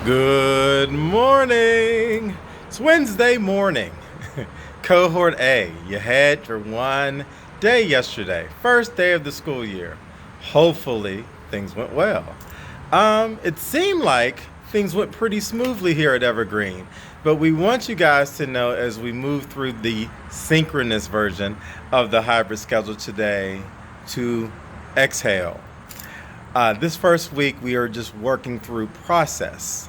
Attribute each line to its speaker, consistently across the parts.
Speaker 1: Good morning. It's Wednesday morning. Cohort A, you had your one day yesterday, first day of the school year. Hopefully, things went well. It seemed like things went pretty smoothly here at Evergreen, but we want you guys to know as we move through the synchronous version of the hybrid schedule today to exhale. This first week, we are just working through process.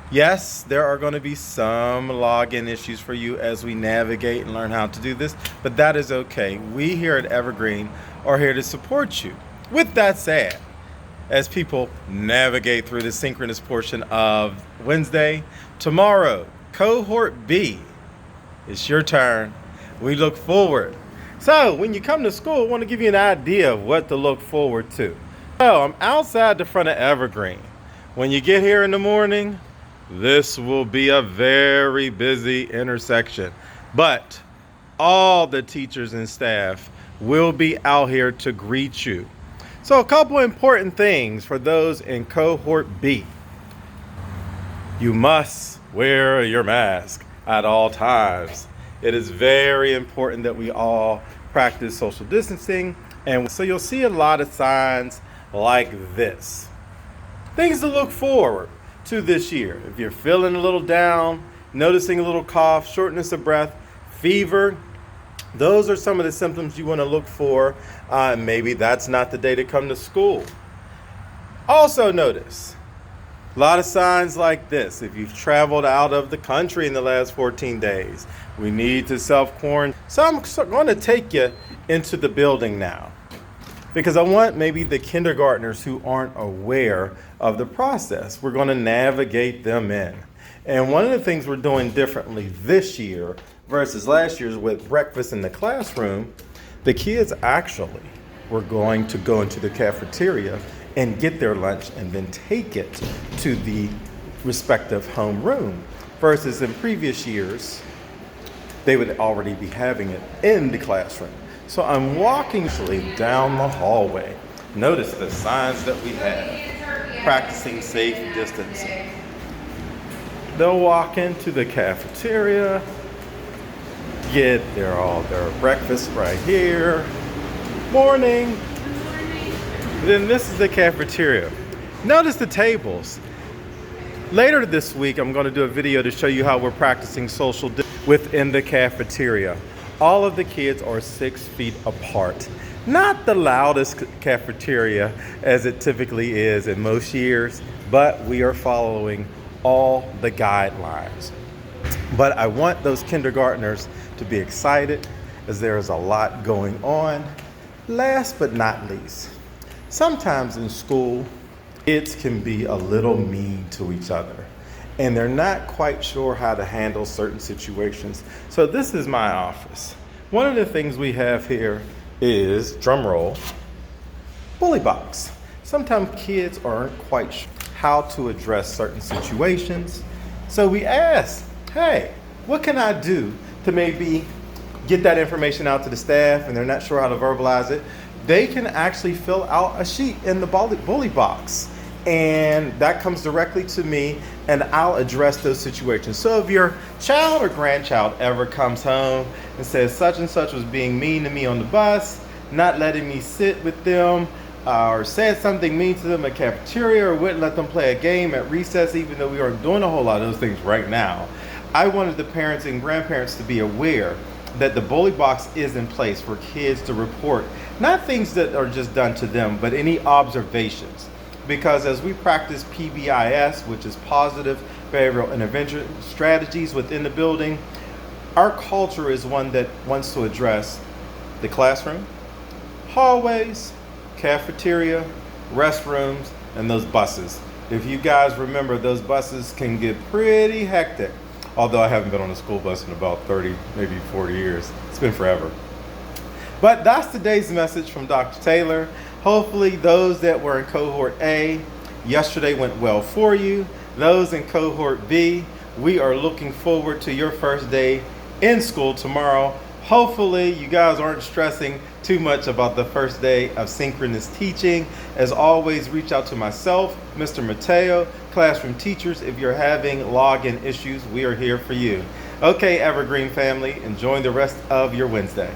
Speaker 1: Yes, there are going to be some login issues for you as we navigate and learn how to do this, but that is okay. We here at Evergreen are here to support you. With that said, as people navigate through the synchronous portion of Wednesday, tomorrow, Cohort B, it's your turn. We look forward. So, when you come to school, I want to give you an idea of what to look forward to. So, I'm outside the front of Evergreen. When you get here in the morning, this will be a very busy intersection, but all the teachers and staff will be out here to greet you. So a couple important things for those in Cohort B. You must wear your mask at all times. It is very important that we all practice social distancing, and so you'll see a lot of signs like this. Things to look forward to this year. If you're feeling a little down, noticing a little cough, shortness of breath, fever, those are some of the symptoms you want to look for. Maybe that's not the day to come to school. Also notice a lot of signs like this. If you've traveled out of the country in the last 14 days, we need to self-quarantine. So I'm going to take you into the building now, because I want maybe the kindergartners who aren't aware of the process. We're going to navigate them in. And one of the things we're doing differently this year versus last year's with breakfast in the classroom, the kids actually were going to go into the cafeteria and get their lunch and then take it to the respective home room. Versus in previous years, they would already be having it in the classroom. So I'm walking down the hallway. Notice the signs that we have. Practicing safe distancing. They'll walk into the cafeteria, get their breakfast right here. Morning. Then this is the cafeteria. Notice the tables. Later this week, I'm going to do a video to show you how we're practicing social distancing within the cafeteria. All of the kids are 6 feet apart. Not the loudest cafeteria as it typically is in most years, but we are following all the guidelines. But I want those kindergartners to be excited as there is a lot going on. Last but not least, sometimes in school, kids can be a little mean to each other, and they're not quite sure how to handle certain situations. So this is my office. One of the things we have here is, drum roll, bully box. Sometimes kids aren't quite sure how to address certain situations. So we ask, hey, what can I do to maybe get that information out to the staff, and they're not sure how to verbalize it? They can actually fill out a sheet in the bully box, and that comes directly to me, and I'll address those situations. So if your child or grandchild ever comes home and says such and such was being mean to me on the bus, not letting me sit with them, or said something mean to them at cafeteria, or wouldn't let them play a game at recess, even though we aren't doing a whole lot of those things right now, I wanted the parents and grandparents to be aware that the bully box is in place for kids to report, not things that are just done to them, but any observations. Because as we practice PBIS, which is positive behavioral intervention strategies within the building, our culture is one that wants to address the classroom, hallways, cafeteria, restrooms, and those buses. If you guys remember, those buses can get pretty hectic. Although I haven't been on a school bus in about 30, maybe 40 years. It's been forever. But that's today's message from Dr. Taylor. Hopefully those that were in Cohort A, yesterday went well for you. Those in Cohort B, we are looking forward to your first day in school tomorrow. Hopefully you guys aren't stressing too much about the first day of synchronous teaching. As always, reach out to myself, Mr. Mateo, classroom teachers. If you're having login issues, we are here for you. Okay, Evergreen family, enjoy the rest of your Wednesday.